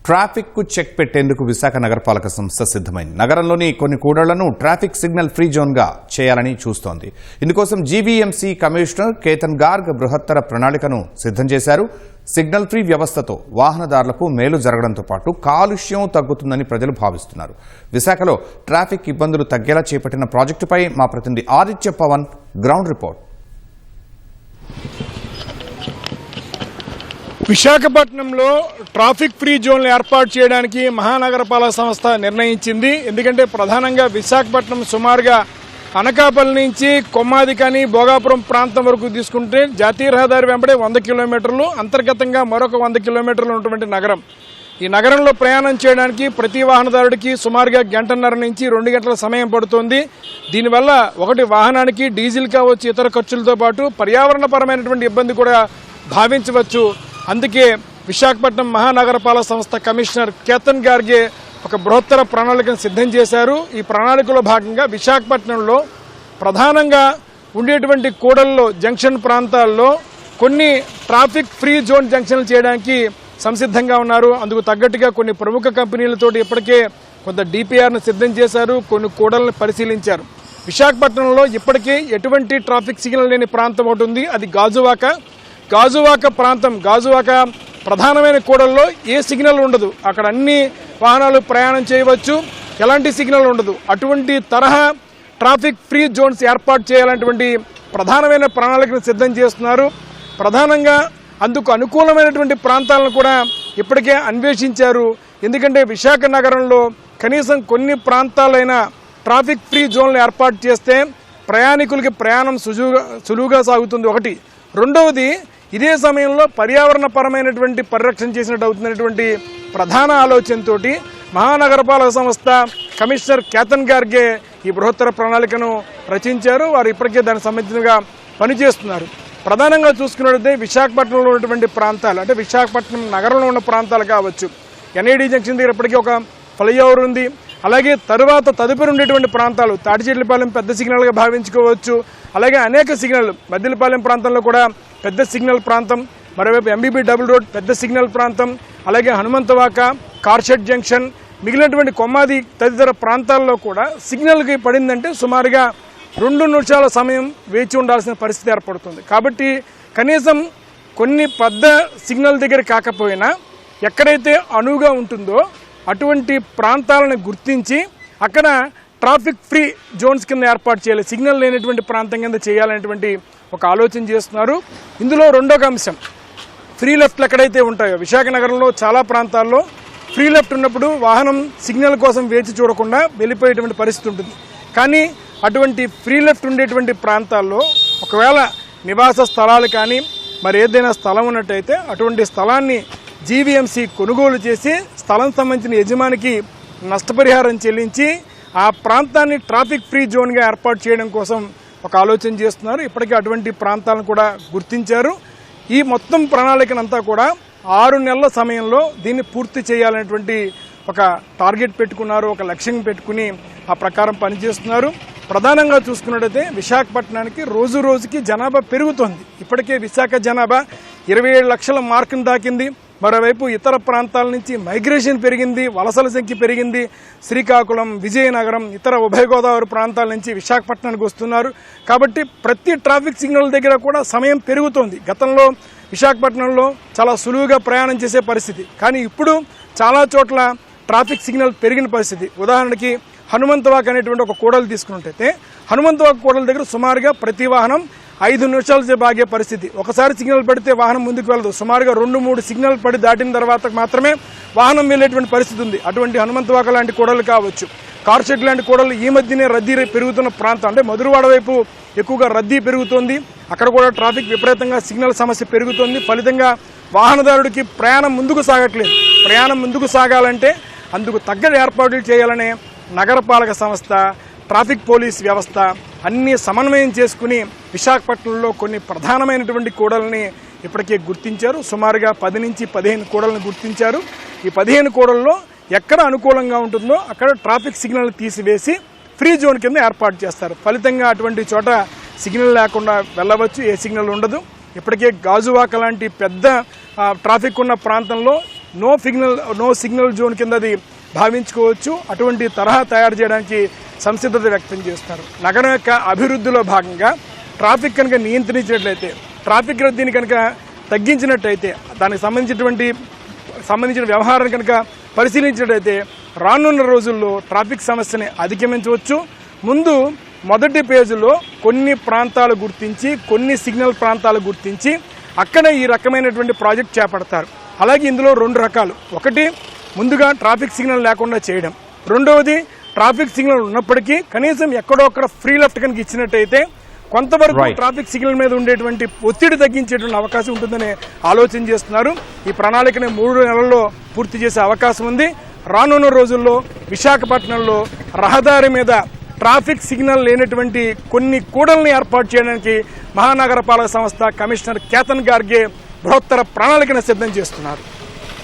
Traffic కు check పెట్టేందుకు విశాఖ నగరపాలక సంస్థ సిద్ధమైంది. నగరంలోని కొన్ని కూడళ్లను ట్రాఫిక్ సిగ్నల్ ఫ్రీ జోన్ గా చేయాలని చూస్తోంది. ఇందుకోసం జీవీఎంసీ కమిషనర్ కేతన్ గార్గ్ బృహత్తర ప్రణాళికను సిద్ధం చేశారు. సిగ్నల్ ఫ్రీ వ్యవస్థతో వాహనదారులకు మేలు జరగడంతో పాటు కాలుష్యం తగ్గుతుందని ప్రజలు భావిస్తున్నారు. విశాఖలో ట్రాఫిక్ ఇబ్బందులు తగ్గేలా చేపట్టిన ప్రాజెక్టుపై మా ప్రతినిధి ఆదిత్య పవన్ గ్రౌండ్ రిపోర్ట్. విశాఖపట్నంలో ట్రాఫిక్ ఫ్రీ జోన్లు ఏర్పాటు చేయడానికి మహానగరపాలక సంస్థ నిర్ణయించింది. ఎందుకంటే ప్రధానంగా విశాఖపట్నం సుమారుగా అనకాపల్లి నుంచి కొమ్మాదికాని భోగాపురం ప్రాంతం వరకు తీసుకుంటే జాతీయ రహదారి వెంబడే 100 కిలోమీటర్లు, అంతర్గతంగా మరొక 100 కిలోమీటర్లు ఉన్నటువంటి నగరం. ఈ నగరంలో ప్రయాణం చేయడానికి ప్రతి వాహనదారుడికి సుమారుగా 1.5 నుంచి 2 గంటల సమయం పడుతుంది. దీనివల్ల ఒకటి వాహనానికి డీజిల్ కావచ్చు, ఇతర ఖర్చులతో పాటు పర్యావరణపరమైనటువంటి ఇబ్బంది కూడా భావించవచ్చు. అందుకే విశాఖపట్నం మహానగరపాలక సంస్థ కమిషనర్ కేతన్ గార్గే ఒక బృహత్తర ప్రణాళికను సిద్ధం చేశారు. ఈ ప్రణాళికలో భాగంగా విశాఖపట్నంలో ప్రధానంగా ఉండేటువంటి కూడల్లో జంక్షన్ ప్రాంతాల్లో కొన్ని ట్రాఫిక్ ఫ్రీ జోన్ జంక్షన్లు చేయడానికి సంసిద్ధంగా ఉన్నారు. అందుకు తగ్గట్టుగా కొన్ని ప్రముఖ కంపెనీలతో ఇప్పటికే కొంత డిపిఆర్ను సిద్ధం చేశారు. కొన్ని కూడలను పరిశీలించారు. విశాఖపట్నంలో ఇప్పటికే ఎటువంటి ట్రాఫిక్ సిగ్నల్ లేని ప్రాంతం ఒకటి ఉంది, అది గాజువాక ప్రాంతం. గాజువాక ప్రధానమైన కూడల్లో ఏ సిగ్నల్ ఉండదు. అక్కడ అన్ని వాహనాలు ప్రయాణం చేయవచ్చు, ఎలాంటి సిగ్నల్ ఉండదు. అటువంటి తరహా ట్రాఫిక్ ఫ్రీ జోన్స్ ఏర్పాటు చేయాలన్నటువంటి ప్రధానమైన ప్రణాళికను సిద్ధం చేస్తున్నారు. ప్రధానంగా అందుకు అనుకూలమైనటువంటి ప్రాంతాలను కూడా ఇప్పటికే అన్వేషించారు. ఎందుకంటే విశాఖ నగరంలో కనీసం కొన్ని ప్రాంతాలైన ట్రాఫిక్ ఫ్రీ జోన్లు ఏర్పాటు చేస్తే ప్రయాణికులకి ప్రయాణం సులువుగా సాగుతుంది. ఒకటి. రెండవది, ఇదే సమయంలో పర్యావరణపరమైనటువంటి పరిరక్షణ చేసినట్టు అవుతున్నటువంటి ప్రధాన ఆలోచనతో మహానగరపాలక సంస్థ కమిషనర్ కేతన్ గార్గే ఈ బృహత్తర ప్రణాళికను రచించారు. వారు ఇప్పటికే దానికి సంబంధించినగా పనిచేస్తున్నారు. ప్రధానంగా చూసుకున్నట్లయితే విశాఖపట్నంలో ఉన్నటువంటి ప్రాంతాలు, అంటే విశాఖపట్నం నగరంలో ఉన్న ప్రాంతాలు కావచ్చు, ఎన్ఐడి జంక్షన్ దగ్గర ఇప్పటికీ ఒక ఫ్లైఓవర్ ఉంది. అలాగే తదుపరి ఉండేటువంటి ప్రాంతాలు తాటిచెట్లపాలెం పెద్ద సిగ్నల్గా భావించుకోవచ్చు. అలాగే అనేక సిగ్నల్, మద్దిలపాలెం ప్రాంతంలో కూడా పెద్ద సిగ్నల్ ప్రాంతం, మరోవైపు ఎంబీబీ డబుల్ రోడ్ పెద్ద సిగ్నల్ ప్రాంతం, అలాగే హనుమంతవాక, కార్షెడ్ జంక్షన్, మిగిలినటువంటి కొమ్మాది తదితర ప్రాంతాల్లో కూడా సిగ్నల్కి పడిందంటే సుమారుగా 2 నిమిషాల సమయం వేచి ఉండాల్సిన పరిస్థితి ఏర్పడుతుంది. కాబట్టి కనీసం కొన్ని పెద్ద సిగ్నల్ దగ్గర కాకపోయినా ఎక్కడైతే అనువుగా ఉంటుందో అటువంటి ప్రాంతాలను గుర్తించి అక్కడ ట్రాఫిక్ ఫ్రీ జోన్స్ కింద ఏర్పాటు చేయాలి, సిగ్నల్ లేనటువంటి ప్రాంతం కింద చేయాలనేటువంటి ఒక ఆలోచన చేస్తున్నారు. ఇందులో రెండొక అంశం, ఫ్రీ లెఫ్ట్లు ఎక్కడైతే ఉంటాయో విశాఖ నగరంలో చాలా ప్రాంతాల్లో ఫ్రీ లెఫ్ట్ ఉన్నప్పుడు వాహనం సిగ్నల్ కోసం వేచి చూడకుండా వెళ్ళిపోయేటువంటి పరిస్థితి ఉంటుంది. కానీ అటువంటి ఫ్రీ లెఫ్ట్ ఉండేటువంటి ప్రాంతాల్లో ఒకవేళ నివాస స్థలాలు కానీ మరి ఏదైనా స్థలం ఉన్నట్టయితే అటువంటి స్థలాన్ని జీవీఎంసీ కొనుగోలు చేసి స్థలం సంబంధించిన యజమానికి నష్టపరిహారం చెల్లించి ఆ ప్రాంతాన్ని ట్రాఫిక్ ఫ్రీ జోన్గా ఏర్పాటు చేయడం కోసం ఒక ఆలోచన చేస్తున్నారు. ఇప్పటికే అటువంటి ప్రాంతాలను కూడా గుర్తించారు. ఈ మొత్తం ప్రణాళికనంతా కూడా 6 నెలల సమయంలో దీన్ని పూర్తి చేయాలనేటువంటి ఒక టార్గెట్ పెట్టుకున్నారు, ఒక లక్ష్యం పెట్టుకుని ఆ ప్రకారం పనిచేస్తున్నారు. ప్రధానంగా చూసుకున్నట్టయితే విశాఖపట్నానికి రోజు రోజుకి జనాభా పెరుగుతోంది. ఇప్పటికే విశాఖ జనాభా 27 లక్షల మార్కును దాకింది. మరోవైపు ఇతర ప్రాంతాల నుంచి మైగ్రేషన్ పెరిగింది, వలసల సంఖ్య పెరిగింది. శ్రీకాకుళం, విజయనగరం, ఇతర ఉభయ గోదావరి ప్రాంతాల నుంచి విశాఖపట్నానికి వస్తున్నారు. కాబట్టి ప్రతి ట్రాఫిక్ సిగ్నల్ దగ్గర కూడా సమయం పెరుగుతోంది. గతంలో విశాఖపట్నంలో చాలా సులువుగా ప్రయాణం చేసే పరిస్థితి, కానీ ఇప్పుడు చాలా చోట్ల ట్రాఫిక్ సిగ్నల్ పెరిగిన పరిస్థితి. ఉదాహరణకి హనుమంతవాక్ అనేటువంటి ఒక కూడలు తీసుకున్నట్టయితే హనుమంతవాక్ కూడల దగ్గర సుమారుగా ప్రతి వాహనం 5 నిమిషాలు సేపు ఆగే పరిస్థితి. ఒకసారి సిగ్నల్ పడితే వాహనం ముందుకు వెళ్ళదు. సుమారుగా 2-3 సిగ్నల్ పడి దాటిన తర్వాత మాత్రమే వాహనం వెళ్ళేటువంటి పరిస్థితి ఉంది. అటువంటి హనుమంతవాక లాంటి కూడలు కావచ్చు, కార్షెడ్ లాంటి కూడలు ఈ మధ్యనే రద్దీ పెరుగుతున్న ప్రాంతం, అంటే మధురవాడ వైపు ఎక్కువగా రద్దీ పెరుగుతోంది. అక్కడ కూడా ట్రాఫిక్ విపరీతంగా సిగ్నల్ సమస్య పెరుగుతోంది. ఫలితంగా వాహనదారుడికి ప్రయాణం ముందుకు సాగట్లేదు. ప్రయాణం ముందుకు సాగాలంటే అందుకు తగ్గ ఏర్పాట్లు చేయాలనే నగరపాలక సంస్థ, ట్రాఫిక్ పోలీస్ వ్యవస్థ అన్ని సమన్వయం చేసుకుని విశాఖపట్నంలో కొన్ని ప్రధానమైనటువంటి కూడల్ని ఇప్పటికే గుర్తించారు. సుమారుగా 10 నుంచి 15 కూడలను గుర్తించారు. ఈ 15 కూడల్లో ఎక్కడ అనుకూలంగా ఉంటుందో అక్కడ ట్రాఫిక్ సిగ్నల్ తీసివేసి ఫ్రీ జోన్ కింద ఏర్పాటు చేస్తారు. ఫలితంగా అటువంటి చోట సిగ్నల్ లేకుండా వెళ్ళవచ్చు, ఏ సిగ్నల్ ఉండదు. ఇప్పటికే గాజువాక లాంటి పెద్ద ట్రాఫిక్ ఉన్న ప్రాంతంలో నో సిగ్నల్ జోన్ కింద అది భావించుకోవచ్చు. అటువంటి తరహా తయారు చేయడానికి సంసిద్ధత వ్యక్తం చేస్తున్నారు. నగరం యొక్క అభివృద్ధిలో భాగంగా ట్రాఫిక్ కనుక నియంత్రించినట్లయితే, ట్రాఫిక్ రద్దీని కనుక తగ్గించినట్టయితే, దానికి సంబంధించిన వ్యవహారాన్ని కనుక పరిశీలించినట్టయితే రానున్న రోజుల్లో ట్రాఫిక్ సమస్యని అధిగమించవచ్చు. ముందు మొదటి పేజీలో కొన్ని ప్రాంతాలు గుర్తించి, కొన్ని సిగ్నల్ ప్రాంతాలు గుర్తించి అక్కడ ఈ రకమైనటువంటి ప్రాజెక్ట్ చేపడతారు. అలాగే ఇందులో 2 రకాలు. ఒకటి, ముందుగా ట్రాఫిక్ సిగ్నల్ లేకుండా చేయడం. రెండవది, ట్రాఫిక్ సిగ్నల్ ఉన్నప్పటికీ కనీసం ఎక్కడో అక్కడ ఫ్రీ లెఫ్ట్ కనుక ఇచ్చినట్టయితే కొంతవరకు ట్రాఫిక్ సిగ్నల్ మీద ఉండేటువంటి ఒత్తిడి తగ్గించేటువంటి అవకాశం ఉంటుందని ఆలోచన చేస్తున్నారు. ఈ ప్రణాళికని 3 నెలల్లో పూర్తి చేసే అవకాశం ఉంది. రానున్న రోజుల్లో విశాఖపట్నంలో రహదారి మీద ట్రాఫిక్ సిగ్నల్ లేనటువంటి కొన్ని కూడల్ని ఏర్పాటు చేయడానికి మహానగరపాలక సంస్థ కమిషనర్ కేతన్ గార్గే బృహత్తర ప్రణాళికను సిద్ధం చేస్తున్నారు.